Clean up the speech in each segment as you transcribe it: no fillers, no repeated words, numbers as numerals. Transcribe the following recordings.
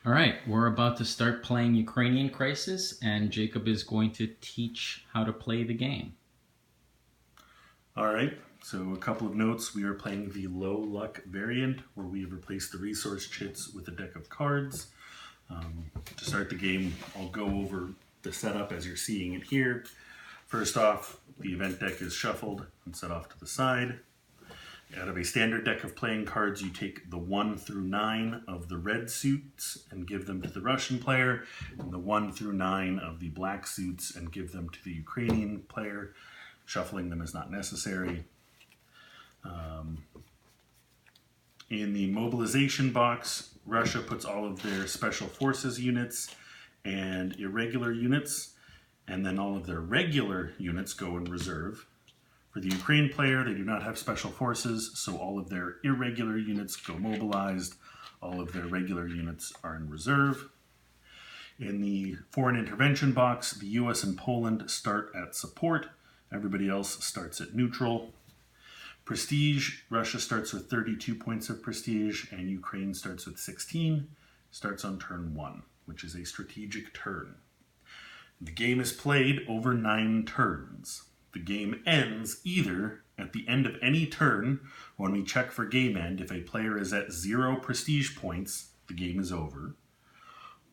All right, we're about to start playing Ukrainian Crisis, and Jacob is going to teach how to play the game. All right, so a couple of notes. We are playing the low luck variant where we have replaced the resource chits with a deck of cards. To start the game, I'll go over the setup as you're seeing it here. First off, the event deck is shuffled and set off to the side. Out of a standard deck of playing cards, you take the 1 through 9 of the red suits and give them to the Russian player, and the 1 through 9 of the black suits and give them to the Ukrainian player. Shuffling them is not necessary. In the mobilization box, Russia puts all of their special forces units and irregular units, and then all of their regular units go in reserve. For the Ukraine player, they do not have special forces, so all of their irregular units go mobilized. All of their regular units are in reserve. In the foreign intervention box, the US and Poland start at support. Everybody else starts at neutral. Prestige, Russia starts with 32 points of prestige, and Ukraine starts with 16. Starts on turn 1, which is a strategic turn. The game is played over 9 turns. The game ends either at the end of any turn, when we check for game end. If a player is at 0 prestige points, the game is over,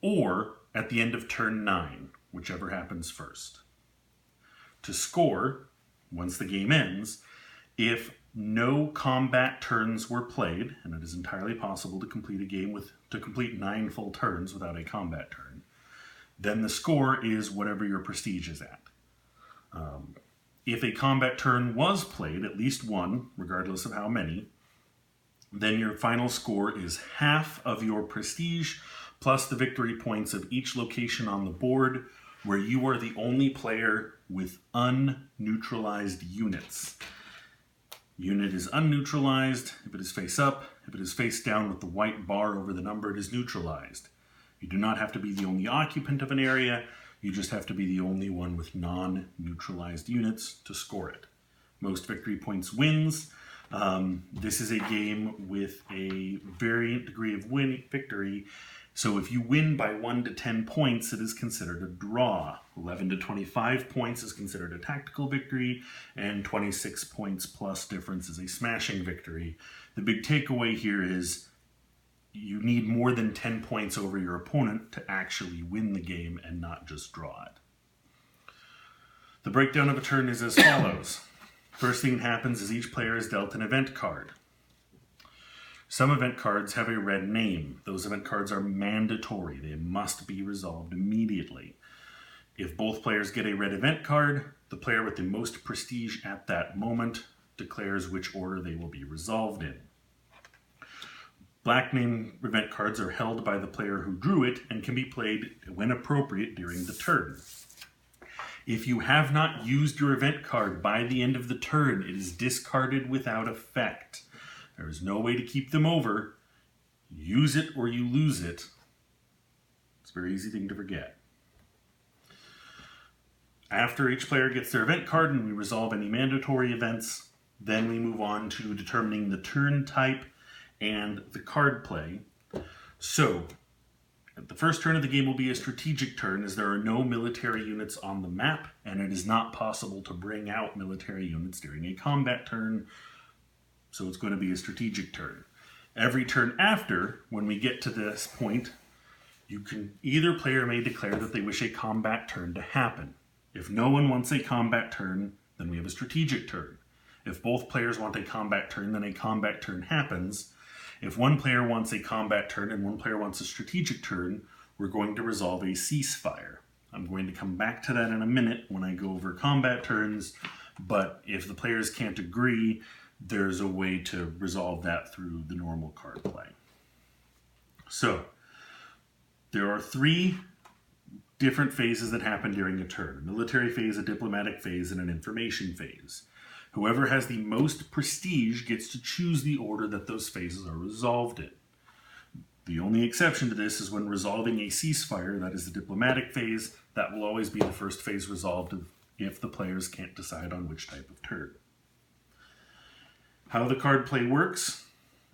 or at the end of turn 9, whichever happens first. To score, once the game ends, if no combat turns were played, and it is entirely possible to complete a game to complete 9 full turns without a combat turn, then the score is whatever your prestige is at. If a combat turn was played, at least one, regardless of how many, then your final score is half of your prestige plus the victory points of each location on the board where you are the only player with unneutralized units. Unit is unneutralized if it is face up. If it is face down with the white bar over the number, it is neutralized. You do not have to be the only occupant of an area. You just have to be the only one with non-neutralized units to score it. Most victory points wins. This is a game with a varying degree of victory. So if you win by 1 to 10 points, it is considered a draw. 11 to 25 points is considered a tactical victory, and 26 points plus difference is a smashing victory. The big takeaway here is you need more than 10 points over your opponent to actually win the game and not just draw it. The breakdown of a turn is as follows. First thing that happens is each player is dealt an event card. Some event cards have a red name. Those event cards are mandatory. They must be resolved immediately. If both players get a red event card, the player with the most prestige at that moment declares which order they will be resolved in. Black name event cards are held by the player who drew it and can be played when appropriate during the turn. If you have not used your event card by the end of the turn, it is discarded without effect. There is no way to keep them over. Use it or you lose it. It's a very easy thing to forget. After each player gets their event card and we resolve any mandatory events, then we move on to determining the turn type and the card play. So, the first turn of the game will be a strategic turn, as there are no military units on the map, and it is not possible to bring out military units during a combat turn, so it's going to be a strategic turn. Every turn after, when we get to this point, either player may declare that they wish a combat turn to happen. If no one wants a combat turn, then we have a strategic turn. If both players want a combat turn, then a combat turn happens. If one player wants a combat turn and one player wants a strategic turn, we're going to resolve a ceasefire. I'm going to come back to that in a minute when I go over combat turns, but if the players can't agree, there's a way to resolve that through the normal card play. So, there are 3 different phases that happen during a turn: a military phase, a diplomatic phase, and an information phase. Whoever has the most prestige gets to choose the order that those phases are resolved in. The only exception to this is when resolving a ceasefire, that is the diplomatic phase. That will always be the first phase resolved if the players can't decide on which type of turn. How the card play works: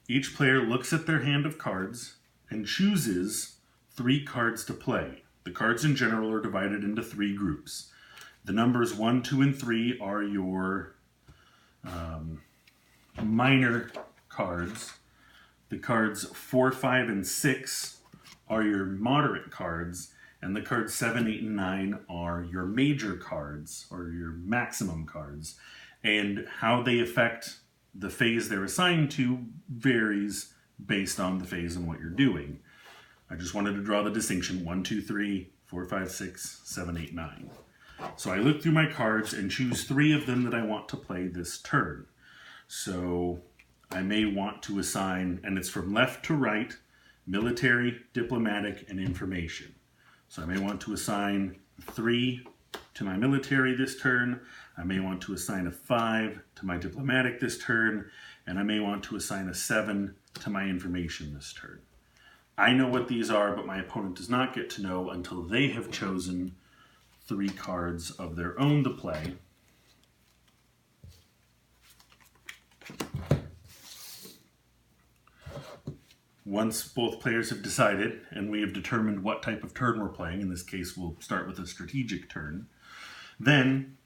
each player looks at their hand of cards and chooses 3 cards to play. The cards in general are divided into 3 groups. The numbers 1, 2, and 3 are your minor cards. The cards 4, 5, and 6 are your moderate cards. And the cards 7, 8, and 9 are your major cards, or your maximum cards. And how they affect the phase they're assigned to varies based on the phase and what you're doing. I just wanted to draw the distinction 1, 2, 3, 4, 5, 6, 7, 8, 9. So I look through my cards and choose 3 of them that I want to play this turn. So I may want to assign, and it's from left to right, military, diplomatic, and information. So I may want to assign 3 to my military this turn. I may want to assign a 5 to my diplomatic this turn. And I may want to assign a 7 to my information this turn. I know what these are, but my opponent does not get to know until they have chosen 3 cards of their own to play. Once both players have decided, and we have determined what type of turn we're playing, in this case we'll start with a strategic turn, then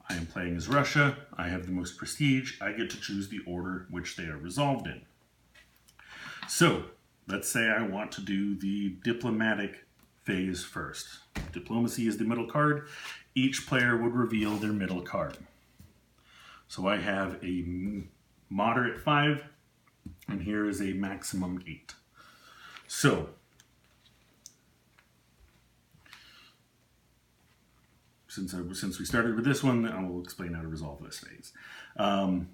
I am playing as Russia, I have the most prestige, I get to choose the order which they are resolved in. So, let's say I want to do the diplomatic phase first. Diplomacy is the middle card. Each player would reveal their middle card. So I have a moderate 5, and here is a maximum 8. So, since we started with this one, I will explain how to resolve this phase.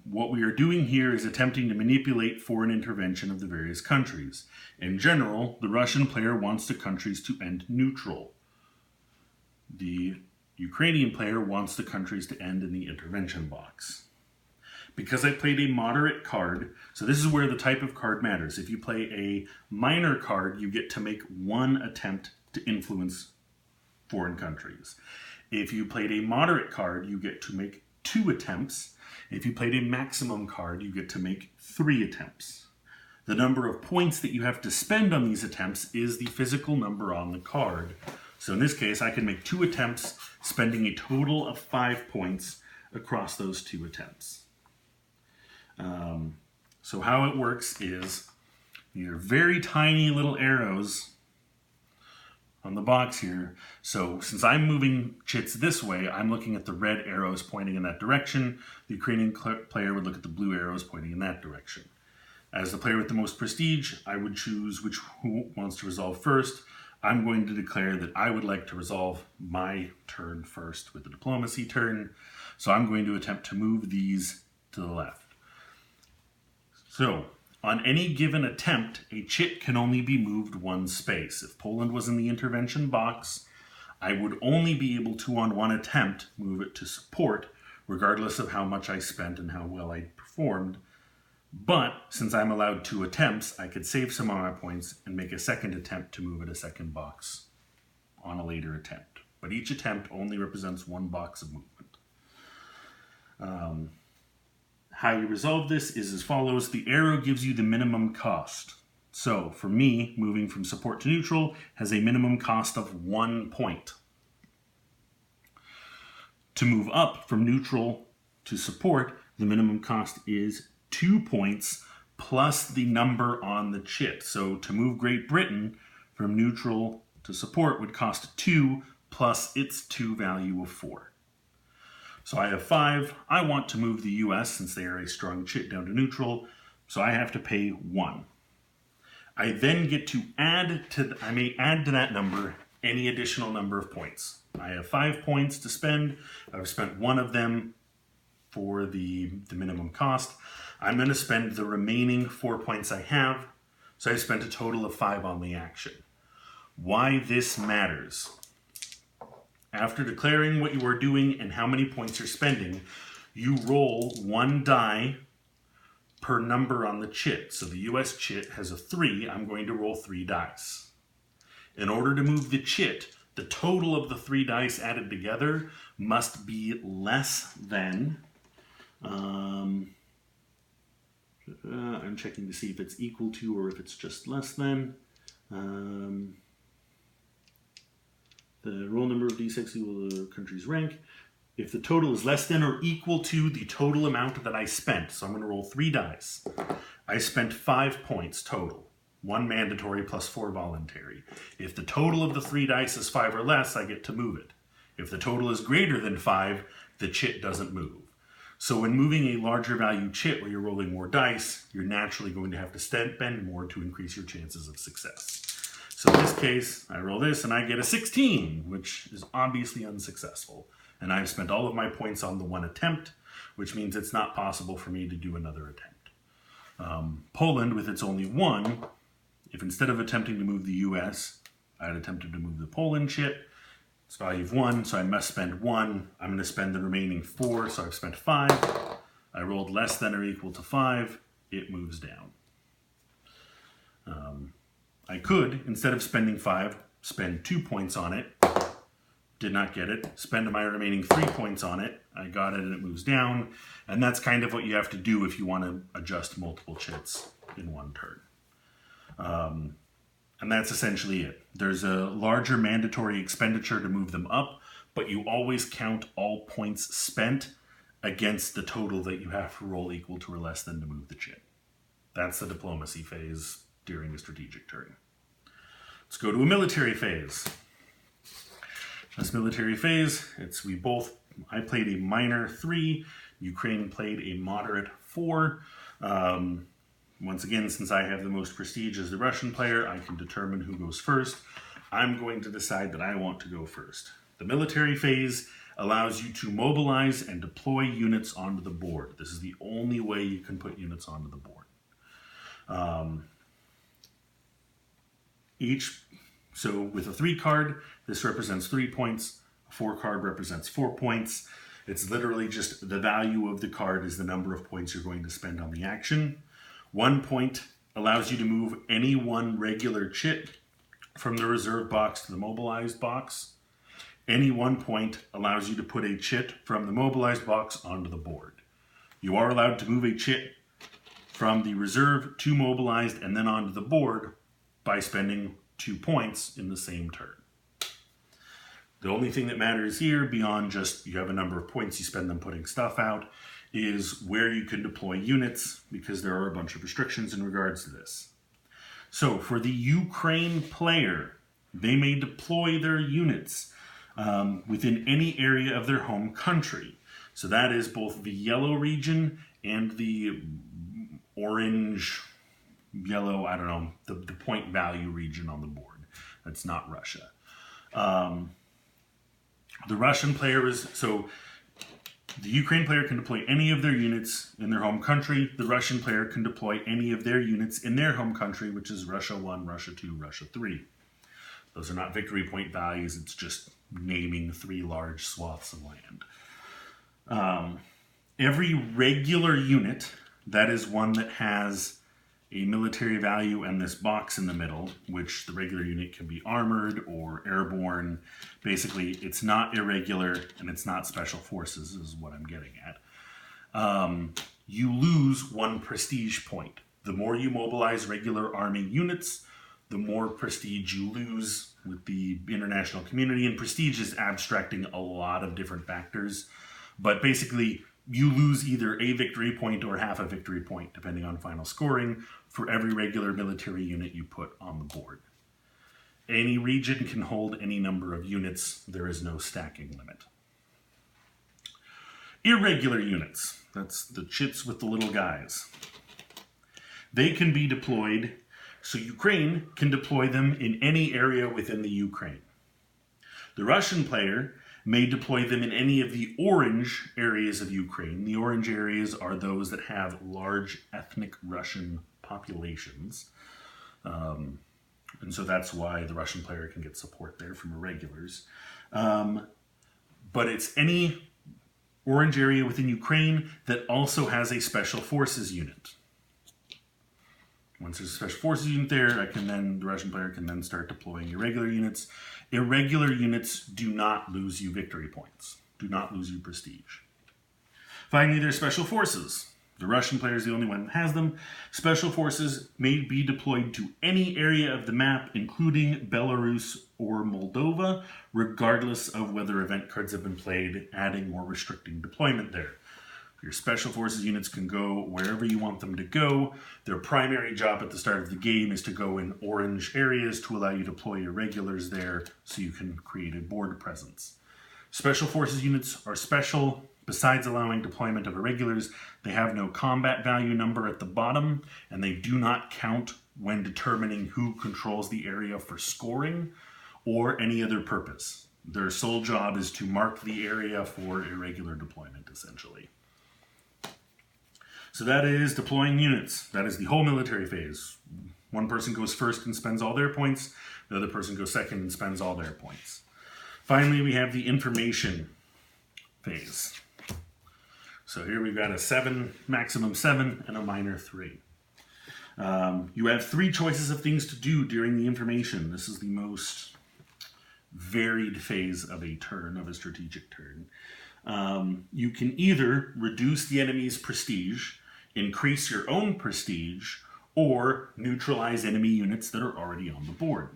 What we are doing here is attempting to manipulate foreign intervention of the various countries. In general, the Russian player wants the countries to end neutral. The Ukrainian player wants the countries to end in the intervention box. Because I played a moderate card, so this is where the type of card matters. If you play a minor card, you get to make 1 attempt to influence foreign countries. If you played a moderate card, you get to make 2 attempts. If you played a maximum card, you get to make 3 attempts. The number of points that you have to spend on these attempts is the physical number on the card. So in this case, I can make 2 attempts, spending a total of 5 points across those 2 attempts. So how it works is these are very tiny little arrows on the box here. So since I'm moving chits this way, I'm looking at the red arrows pointing in that direction. The Ukrainian player would look at the blue arrows pointing in that direction. As the player with the most prestige, I would choose who wants to resolve first. I'm going to declare that I would like to resolve my turn first with the diplomacy turn. So I'm going to attempt to move these to the left. So, on any given attempt, a chit can only be moved 1 space. If Poland was in the intervention box, I would only be able to, on 1 attempt, move it to support, regardless of how much I spent and how well I performed. But, since I'm allowed 2 attempts, I could save some of my points and make a 2nd attempt to move it a 2nd box on a later attempt. But each attempt only represents 1 box of movement. How you resolve this is as follows. The arrow gives you the minimum cost. So, for me, moving from support to neutral has a minimum cost of 1 point. To move up from neutral to support, the minimum cost is 2 points plus the number on the chit. So, to move Great Britain from neutral to support would cost 2 plus its 2 value of 4. So I have 5. I want to move the US since they are a strong chit down to neutral, so I have to pay 1. I then get to I may add to that number any additional number of points. I have 5 points to spend. I've spent 1 of them for the minimum cost. I'm going to spend the remaining 4 points I have, so I've spent a total of 5 on the action. Why this matters. After declaring what you are doing and how many points you're spending, you roll 1 die per number on the chit. So the US chit has a 3. I'm going to roll 3 dice. In order to move the chit, the total of the 3 dice added together must be less than... I'm checking to see if it's equal to or if it's just less than... The roll number of d6 equal to the country's rank. If the total is less than or equal to the total amount that I spent, so I'm going to roll 3 dice. I spent 5 points total. 1 mandatory plus 4 voluntary. If the total of the 3 dice is 5 or less, I get to move it. If the total is greater than 5, the chit doesn't move. So when moving a larger value chit where you're rolling more dice, you're naturally going to have to spend more to increase your chances of success. So in this case, I roll this and I get a 16, which is obviously unsuccessful. And I've spent all of my points on the 1 attempt, which means it's not possible for me to do another attempt. Poland, with its only 1, if instead of attempting to move the US, I had attempted to move the Poland chit, it's value of 1, so I must spend 1. I'm going to spend the remaining 4, so I've spent 5. I rolled less than or equal to 5. It moves down. I could, instead of spending 5, spend 2 points on it. Did not get it. Spend my remaining 3 points on it. I got it and it moves down. And that's kind of what you have to do if you want to adjust multiple chits in one turn. And that's essentially it. There's a larger mandatory expenditure to move them up, but you always count all points spent against the total that you have to roll equal to or less than to move the chit. That's the diplomacy phase during a strategic turn. Let's go to a military phase. This military phase, I played a minor 3, Ukraine played a moderate 4. Once again, since I have the most prestige as the Russian player, I can determine who goes first. I'm going to decide that I want to go first. The military phase allows you to mobilize and deploy units onto the board. This is the only way you can put units onto the board. So with a 3 card, this represents 3 points. A 4 card represents 4 points. It's literally just the value of the card is the number of points you're going to spend on the action. 1 point allows you to move any one regular chit from the reserve box to the mobilized box. Any 1 point allows you to put a chit from the mobilized box onto the board. You are allowed to move a chit from the reserve to mobilized and then onto the board by spending 2 points in the same turn. The only thing that matters here, beyond just you have a number of points you spend them putting stuff out, is where you can deploy units, because there are a bunch of restrictions in regards to this. So for the Ukraine player, they may deploy their units within any area of their home country. So that is both the yellow region and the orange, yellow, I don't know, the point value region on the board. That's not Russia. The Russian player the Ukraine player can deploy any of their units in their home country. The Russian player can deploy any of their units in their home country, which is Russia 1, Russia 2, Russia 3. Those are not victory point values. It's just naming 3 large swaths of land. Every regular unit, that is one that has a military value and this box in the middle, which the regular unit can be armored or airborne. Basically, it's not irregular and it's not special forces is what I'm getting at. You lose 1 prestige point. The more you mobilize regular army units, the more prestige you lose with the international community. And prestige is abstracting a lot of different factors. But basically, you lose either a victory point or half a victory point, depending on final scoring, for every regular military unit you put on the board. Any region can hold any number of units. There is no stacking limit. Irregular units, that's the chits with the little guys. They can be deployed, so Ukraine can deploy them in any area within the Ukraine. The Russian player may deploy them in any of the orange areas of Ukraine. The orange areas are those that have large ethnic Russian populations. And so that's why the Russian player can get support there from irregulars. But it's any orange area within Ukraine that also has a special forces unit. Once there's a special forces unit there, the Russian player can then start deploying irregular units. Irregular units do not lose you victory points, do not lose you prestige. Finally, there's special forces. The Russian player is the only one that has them. Special forces may be deployed to any area of the map, including Belarus or Moldova, regardless of whether event cards have been played, adding or restricting deployment there. Your special forces units can go wherever you want them to go. Their primary job at the start of the game is to go in orange areas to allow you to deploy your regulars there so you can create a board presence. Special forces units are special. Besides allowing deployment of irregulars, they have no combat value number at the bottom, and they do not count when determining who controls the area for scoring or any other purpose. Their sole job is to mark the area for irregular deployment, essentially. So that is deploying units. That is the whole military phase. One person goes first and spends all their points. The other person goes second and spends all their points. Finally, we have the information phase. So here we've got a 7, maximum 7, and a minor 3. You have 3 choices of things to do during the information. This is the most varied phase of a turn, of a strategic turn. You can either reduce the enemy's prestige, increase your own prestige, or neutralize enemy units that are already on the board.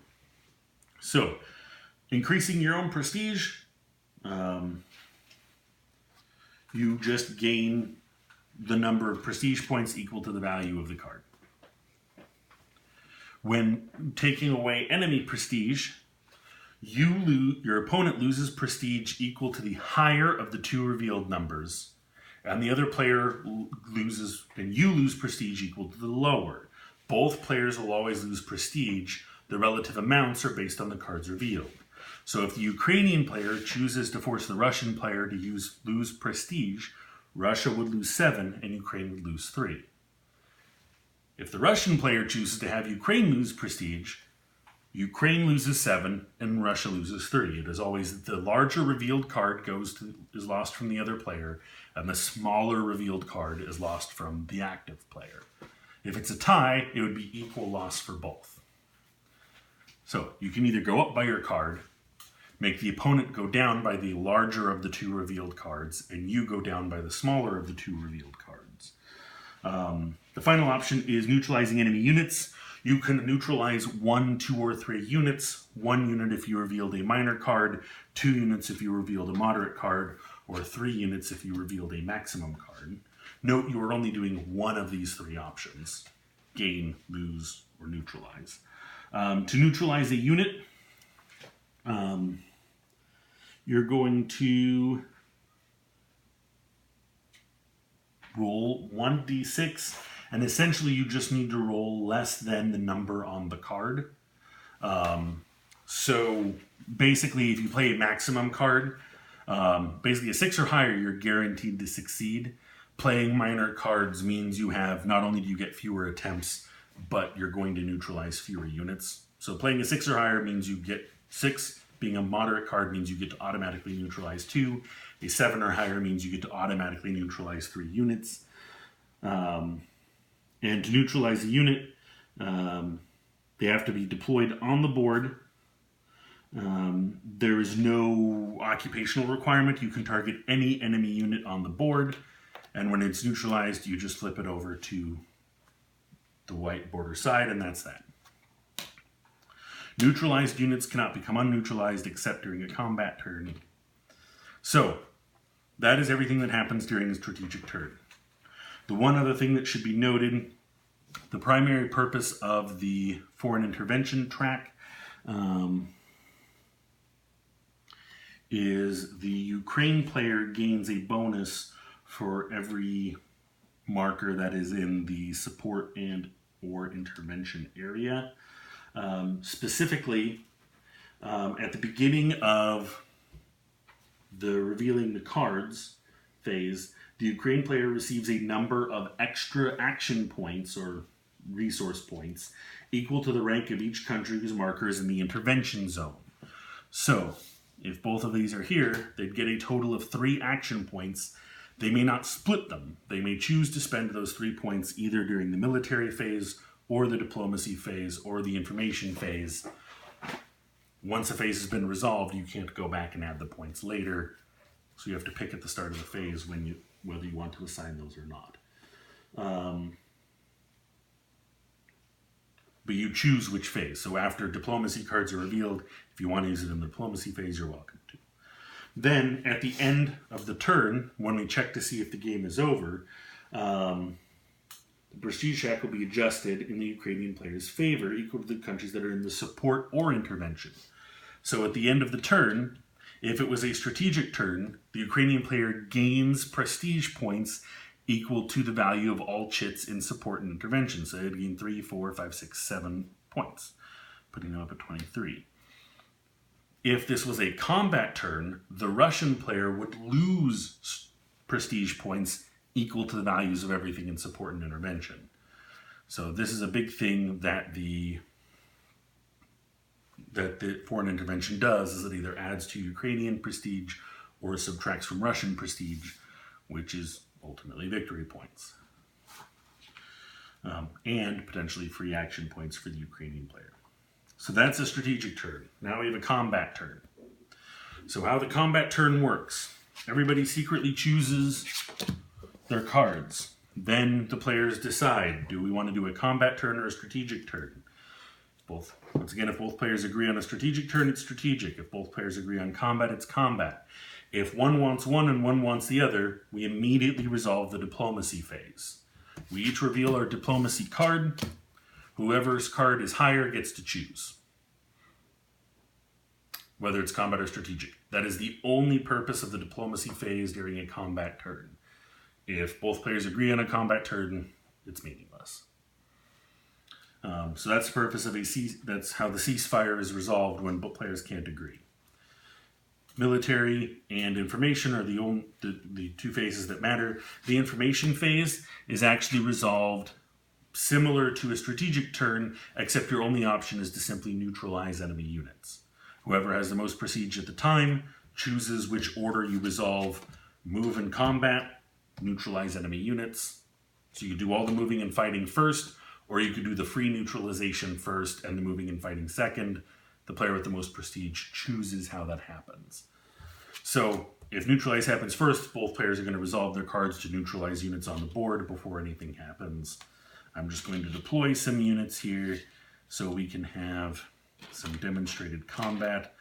So, increasing your own prestige, you just gain the number of prestige points equal to the value of the card. When taking away enemy prestige, your opponent loses prestige equal to the higher of the 2 revealed numbers, and the other player loses, and you lose prestige equal to the lower. Both players will always lose prestige. The relative amounts are based on the cards revealed. So if the Ukrainian player chooses to force the Russian player to lose prestige, Russia would lose 7 and Ukraine would lose 3. If the Russian player chooses to have Ukraine lose prestige, Ukraine loses 7 and Russia loses 3. It is always the larger revealed card is lost from the other player, and the smaller revealed card is lost from the active player. If it's a tie, it would be equal loss for both. So you can either go up by your card, make the opponent go down by the larger of the 2 revealed cards, and you go down by the smaller of the 2 revealed cards. The final option is neutralizing enemy units. You can neutralize 1, 2, or 3 units. 1 unit if you revealed a minor card, 2 units if you revealed a moderate card, or 3 units if you revealed a maximum card. Note you are only doing one of these 3 options: gain, lose, or neutralize. To neutralize a unit, you're going to roll 1d6, and essentially you just need to roll less than the number on the card. So basically, if you play a maximum card, basically a 6 or higher, you're guaranteed to succeed. Playing minor cards means you have, not only do you get fewer attempts, but you're going to neutralize fewer units. So playing a 6 or higher means you get 6. Being a moderate card means you get to automatically neutralize 2. A 7 or higher means you get to automatically neutralize 3 units. And to neutralize a unit, they have to be deployed on the board. There is no occupational requirement. You can target any enemy unit on the board, and when it's neutralized, you just flip it over to the white border side, and that's that. Neutralized units cannot become unneutralized except during a combat turn. So, that is everything that happens during a strategic turn. The one other thing that should be noted, the primary purpose of the foreign intervention track is the Ukraine player gains a bonus for every marker that is in the support and or intervention area. Specifically, at the beginning of the revealing the cards phase, the Ukraine player receives a number of extra action points or resource points equal to the rank of each country whose marker is in the intervention zone. So, if both of these are here, they'd get a total of 3 action points. They may not split them. They may choose to spend those 3 points either during the military phase or the diplomacy phase or the information phase. Once a phase has been resolved, you can't go back and add the points later. So you have to pick at the start of the phase whether you want to assign those or not. But you choose which phase. So after diplomacy cards are revealed, if you want to use it in the diplomacy phase, you're welcome to. Then at the end of the turn, when we check to see if the game is over, the prestige check will be adjusted in the Ukrainian player's favor, equal to the countries that are in the support or intervention. So at the end of the turn, if it was a strategic turn, the Ukrainian player gains prestige points equal to the value of all chits in support and intervention. So they'd gain 3, 4, 5, 6, 7 points, putting them up at 23. If this was a combat turn, the Russian player would lose prestige points equal to the values of everything in support and intervention. So this is a big thing that the foreign intervention does, is it either adds to Ukrainian prestige or subtracts from Russian prestige, which is ultimately victory points. And potentially free action points for the Ukrainian player. So that's a strategic turn. Now we have a combat turn. So how the combat turn works. Everybody secretly chooses their cards. Then the players decide, do we want to do a combat turn or a strategic turn? Once again, if both players agree on a strategic turn, it's strategic. If both players agree on combat, it's combat. If one wants one and one wants the other, we immediately resolve the diplomacy phase. We each reveal our diplomacy card. Whoever's card is higher gets to choose, whether it's combat or strategic. That is the only purpose of the diplomacy phase during a combat turn. If both players agree on a combat turn, it's meaningless. So that's the purpose of that's how the ceasefire is resolved when both players can't agree. Military and information are the two phases that matter. The information phase is actually resolved similar to a strategic turn, except your only option is to simply neutralize enemy units. Whoever has the most prestige at the time chooses which order you resolve move and combat, neutralize enemy units. So you could do all the moving and fighting first, or you could do the free neutralization first and the moving and fighting second. The player with the most prestige chooses how that happens. So if neutralize happens first, both players are going to resolve their cards to neutralize units on the board before anything happens. I'm just going to deploy some units here so we can have some demonstrated combat.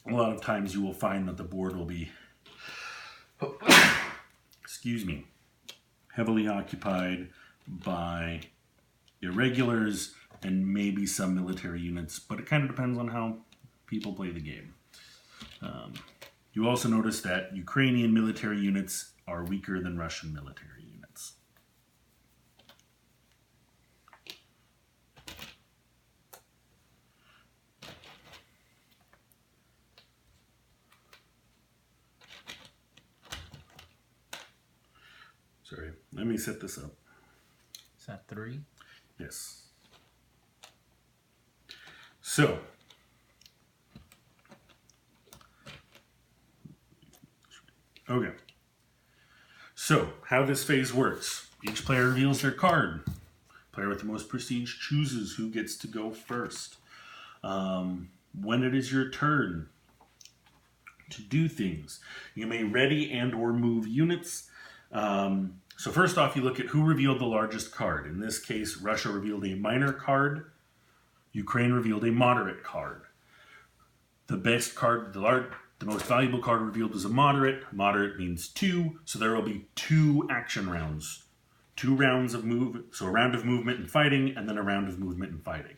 A lot of times you will find that the board will be, heavily occupied by irregulars and maybe some military units, but it kind of depends on how people play the game. You also notice that Ukrainian military units are weaker than Russian military units. Sorry, let me set this up. Is that 3? Yes. So, okay. So, how this phase works. Each player reveals their card. Player with the most prestige chooses who gets to go first. When it is your turn to do things, you may ready and or move units. So first off, you look at who revealed the largest card. In this case, Russia revealed a minor card. Ukraine revealed a moderate card. The best card, the most valuable card revealed was a moderate. Moderate means 2, so there will be 2 action rounds. 2 rounds of so a round of movement and fighting, and then a round of movement and fighting.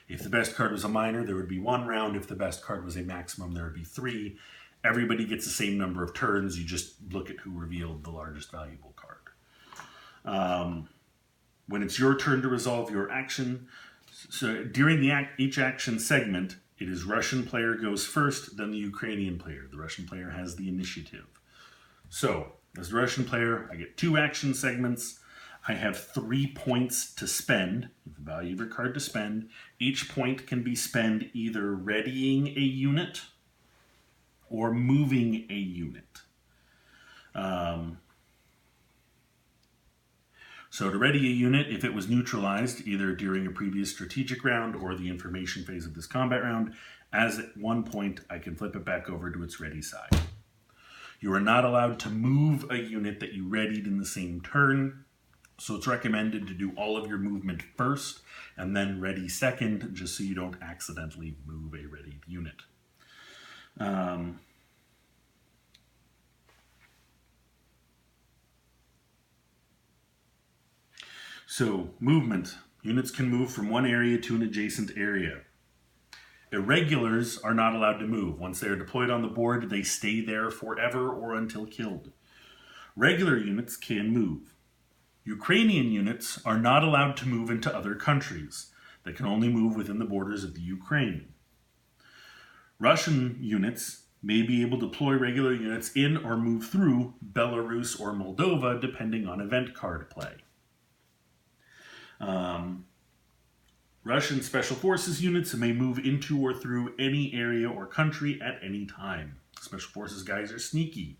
If the best card was a minor, there would be 1 round. If the best card was a maximum, there would be 3. Everybody gets the same number of turns. You just look at who revealed the largest valuable card. When it's your turn to resolve your action, so during each action segment, it is Russian player goes first, then the Ukrainian player. The Russian player has the initiative. So, as the Russian player, I get 2 action segments. I have 3 points to spend, the value of your card to spend. Each point can be spent either readying a unit or moving a unit. So to ready a unit, if it was neutralized, either during a previous strategic round or the information phase of this combat round, as at 1 point, I can flip it back over to its ready side. You are not allowed to move a unit that you readied in the same turn. So it's recommended to do all of your movement first and then ready second, just so you don't accidentally move a readied unit. So movement. Units can move from one area to an adjacent area. Irregulars are not allowed to move. Once they are deployed on the board, they stay there forever or until killed. Regular units can move. Ukrainian units are not allowed to move into other countries. They can only move within the borders of the Ukraine. Russian units may be able to deploy regular units in or move through Belarus or Moldova, depending on event card play. Russian Special Forces units may move into or through any area or country at any time. Special Forces guys are sneaky.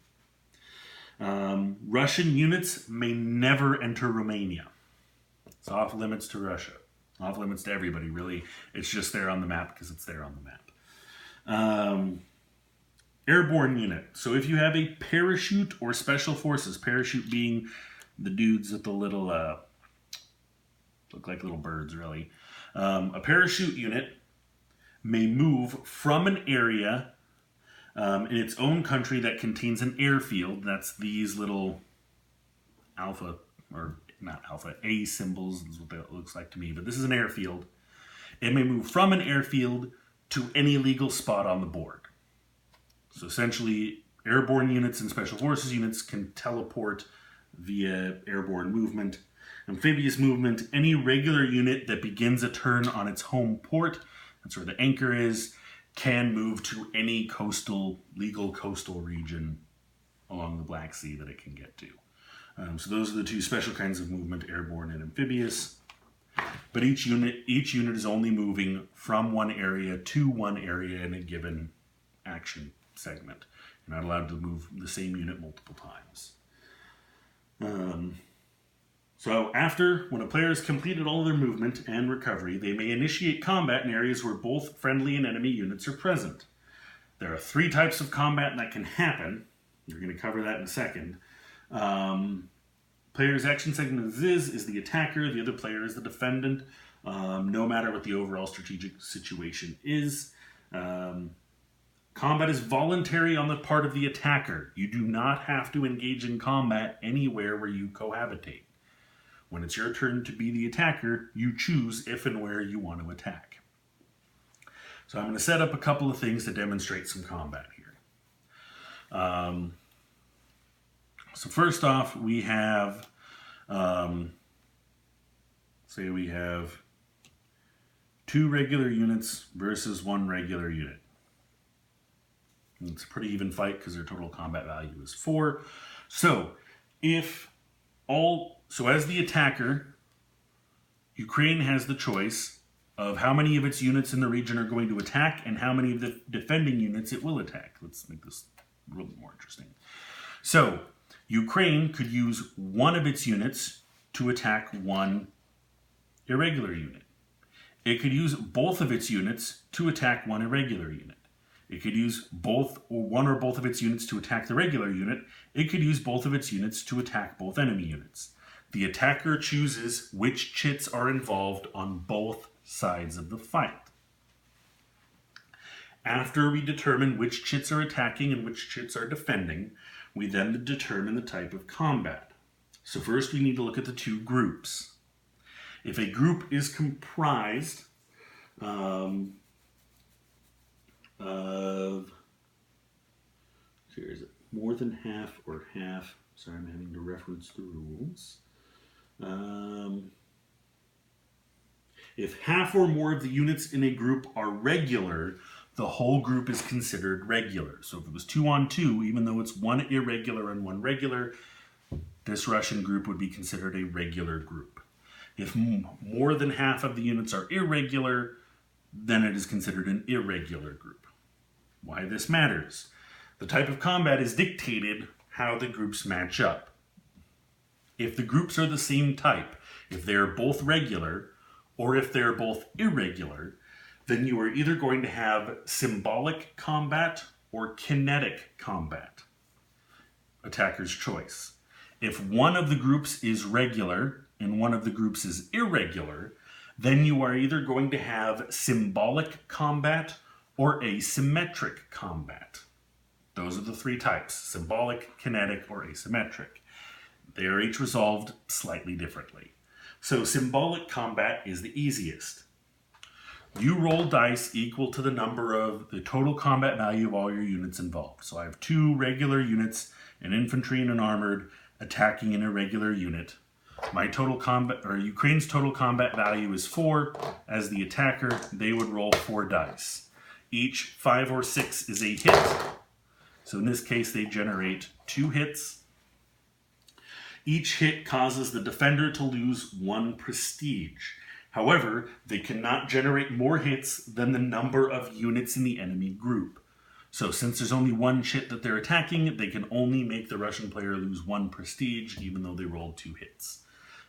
Russian units may never enter Romania. It's off limits to Russia. Off limits to everybody, really. It's just there on the map because it's there on the map. Airborne unit. So if you have a parachute or Special Forces, parachute being the dudes with the little, look like little birds, really. A parachute unit may move from an area in its own country that contains an airfield. That's these little alpha, or not alpha, A symbols is what that looks like to me, but this is an airfield. It may move from an airfield to any legal spot on the board. So essentially, airborne units and Special Forces units can teleport via airborne movement. Amphibious movement, any regular unit that begins a turn on its home port, that's where the anchor is, can move to any legal coastal region along the Black Sea that it can get to. So those are the two special kinds of movement, airborne and amphibious. But each unit is only moving from one area to one area in a given action segment. You're not allowed to move the same unit multiple times. So when a player has completed all of their movement and recovery, they may initiate combat in areas where both friendly and enemy units are present. There are 3 types of combat that can happen. We're going to cover that in a second. Player's action segment is the attacker, the other player is the defendant, no matter what the overall strategic situation is. Combat is voluntary on the part of the attacker. You do not have to engage in combat anywhere where you cohabitate. When it's your turn to be the attacker, you choose if and where you want to attack. So I'm going to set up a couple of things to demonstrate some combat here. So first off, we have, say we have 2 regular units versus 1 regular unit. And it's a pretty even fight because their total combat value is 4. So as the attacker, Ukraine has the choice of how many of its units in the region are going to attack and how many of the defending units it will attack. Let's make this a little bit more interesting. So, Ukraine could use one of its units to attack one irregular unit. It could use both of its units to attack one irregular unit. It could use one or both of its units to attack the regular unit. It could use both of its units to attack both enemy units. The attacker chooses which chits are involved on both sides of the fight. After we determine which chits are attacking and which chits are defending, we then determine the type of combat. So first we need to look at the 2 groups. If a group is comprised of, is it more than half or half? Sorry, I'm having to reference the rules. If half or more of the units in a group are regular, the whole group is considered regular. So if it was 2 on 2, even though it's 1 irregular and 1 regular, this Russian group would be considered a regular group. If more than half of the units are irregular, then it is considered an irregular group. Why this matters? The type of combat is dictated how the groups match up. If the groups are the same type, if they're both regular, or if they're both irregular, then you are either going to have symbolic combat or kinetic combat. Attacker's choice. If one of the groups is regular, and one of the groups is irregular, then you are either going to have symbolic combat or asymmetric combat. Those are the three types: symbolic, kinetic, or asymmetric. They are each resolved slightly differently. So symbolic combat is the easiest. You roll dice equal to the number of the total combat value of all your units involved. So I have 2 regular units, an infantry and an armored, attacking an irregular unit. My total combat, or Ukraine's total combat value is 4. As the attacker, they would roll 4 dice. Each 5 or 6 is a hit. So in this case, they generate 2 hits. Each hit causes the defender to lose 1 prestige. However, they cannot generate more hits than the number of units in the enemy group. So since there's only 1 chit that they're attacking, they can only make the Russian player lose 1 prestige, even though they rolled 2 hits.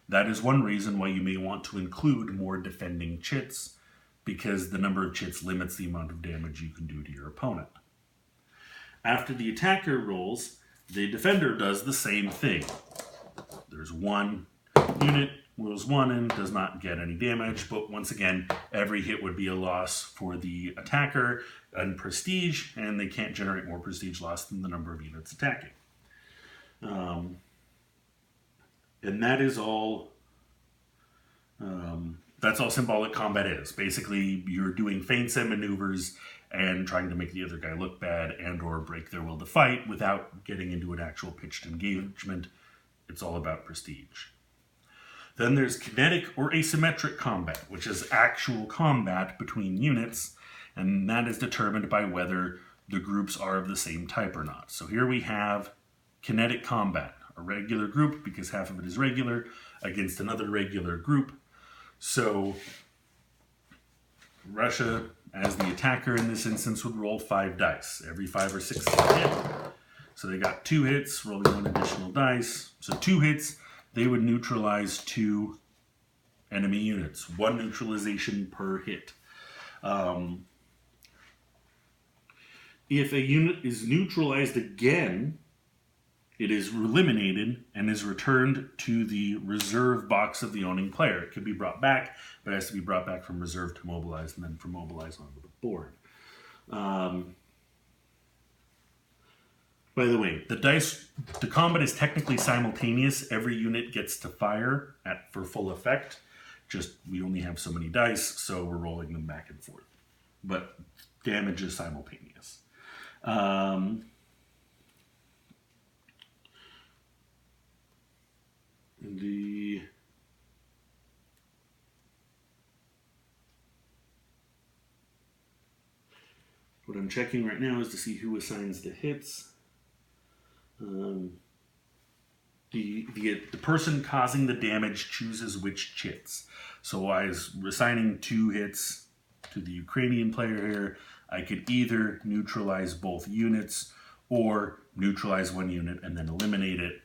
That is one reason why you may want to include more defending chits, because the number of chits limits the amount of damage you can do to your opponent. After the attacker rolls, the defender does the same thing. There's 1 unit, rolls 1 and does not get any damage, but once again, every hit would be a loss for the attacker and prestige, and they can't generate more prestige loss than the number of units attacking. And that is all, that's all symbolic combat is. Basically, you're doing feints and maneuvers and trying to make the other guy look bad and or break their will to fight without getting into an actual pitched engagement. It's all about prestige. Then there's kinetic or asymmetric combat, which is actual combat between units, and that is determined by whether the groups are of the same type or not. So here we have kinetic combat, a regular group, because half of it is regular, against another regular group. So Russia, as the attacker in this instance, would roll 5 dice. Every 5 or 6 is a hit. So they got 2 hits, rolling 1 additional dice. So 2 hits, they would neutralize 2 enemy units. 1 neutralization per hit. If a unit is neutralized again, it is eliminated and is returned to the reserve box of the owning player. It could be brought back, but it has to be brought back from reserve to mobilized and then from mobilized onto the board. By the way, the combat is technically simultaneous. Every unit gets to fire for full effect. Just we only have so many dice, so we're rolling them back and forth. But damage is simultaneous. What I'm checking right now is to see who assigns the hits. The person causing the damage chooses which chits. So I was assigning 2 hits to the Ukrainian player here. I could either neutralize both units or neutralize 1 unit and then eliminate it.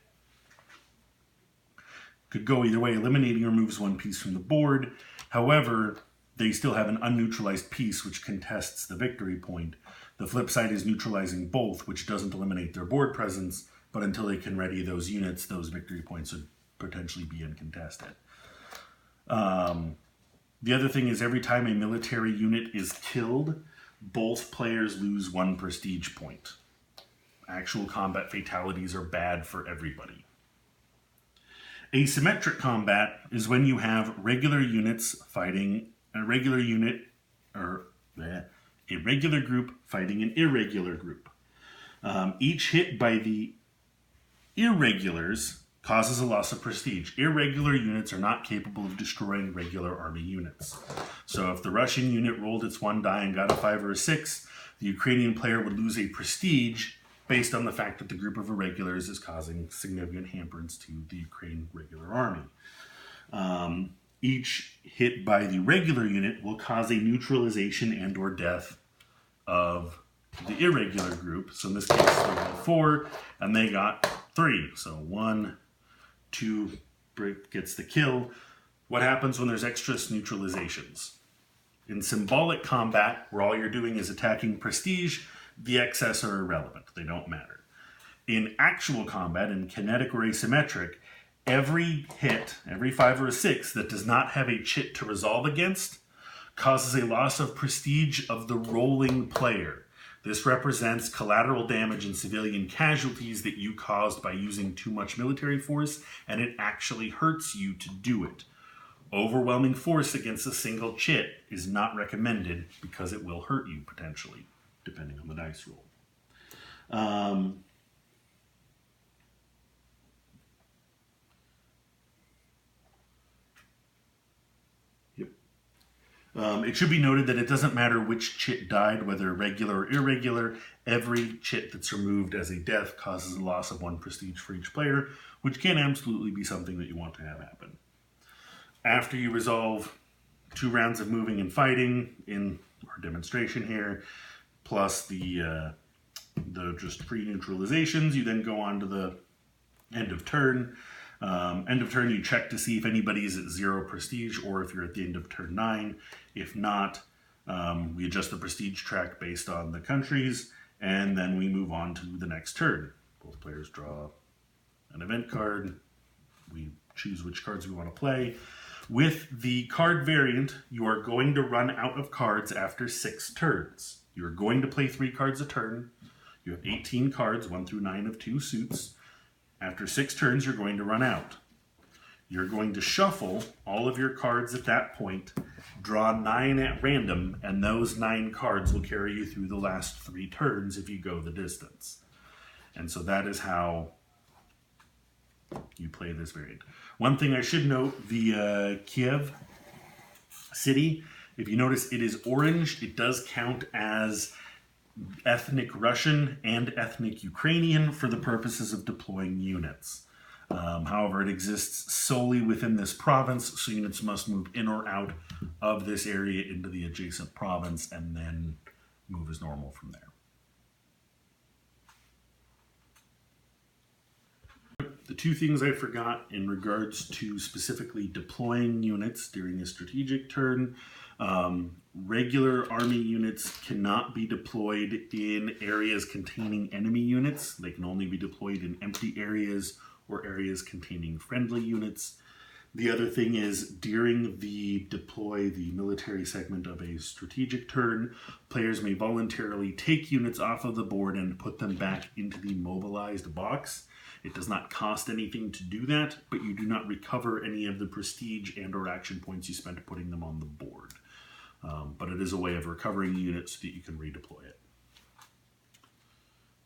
Could go either way. Eliminating removes 1 piece from the board. However, they still have an unneutralized piece which contests the victory point. The flip side is neutralizing both, which doesn't eliminate their board presence, but until they can ready those units, those victory points would potentially be uncontested. The other thing is every time a military unit is killed, both players lose 1 prestige point. Actual combat fatalities are bad for everybody. Asymmetric combat is when you have regular units fighting a regular unit, or a regular group fighting an irregular group. Each hit by the irregulars causes a loss of prestige. Irregular units are not capable of destroying regular army units. So if the Russian unit rolled its 1 die and got a 5 or a 6, the Ukrainian player would lose a prestige based on the fact that the group of irregulars is causing significant hampers to the Ukraine regular army. Each hit by the regular unit will cause a neutralization and or death of the irregular group. So in this case, they rolled 4 and they got 3. So 1, 2 gets the kill. What happens when there's extra neutralizations? In symbolic combat, where all you're doing is attacking prestige, the excess are irrelevant. They don't matter. In actual combat, in kinetic or asymmetric, Every hit, every 5 or a 6 that does not have a chit to resolve against causes a loss of prestige of the rolling player. This represents collateral damage and civilian casualties that you caused by using too much military force, and it actually hurts you to do it. Overwhelming force against a single chit is not recommended because it will hurt you potentially, depending on the dice roll. It should be noted that it doesn't matter which chit died, whether regular or irregular. Every chit that's removed as a death causes a loss of 1 prestige for each player, which can absolutely be something that you want to have happen. After you resolve 2 rounds of moving and fighting in our demonstration here, plus the just free neutralizations, you then go on to the end of turn. End of turn, you check to see if anybody is at 0 prestige or if you're at the end of turn 9. If not, we adjust the prestige track based on the countries, and then we move on to the next turn. Both players draw an event card. We choose which cards we want to play. With the card variant, you are going to run out of cards after 6 turns. You're going to play 3 cards a turn. You have 18 cards, 1 through 9 of 2 suits. After 6 turns, you're going to run out. You're going to shuffle all of your cards at that point, draw 9 at random, and those 9 cards will carry you through the last 3 turns if you go the distance. And so that is how you play this variant. One thing I should note, the Kiev city, if you notice it is orange, it does count as ethnic Russian and ethnic Ukrainian for the purposes of deploying units. However, it exists solely within this province, so units must move in or out of this area into the adjacent province and then move as normal from there. The 2 things I forgot in regards to specifically deploying units during a strategic turn. Regular army units cannot be deployed in areas containing enemy units. They can only be deployed in empty areas or areas containing friendly units. The other thing is, during the deploy the military segment of a strategic turn, players may voluntarily take units off of the board and put them back into the mobilized box. It does not cost anything to do that, but you do not recover any of the prestige and or action points you spent putting them on the board. But it is a way of recovering units so that you can redeploy it.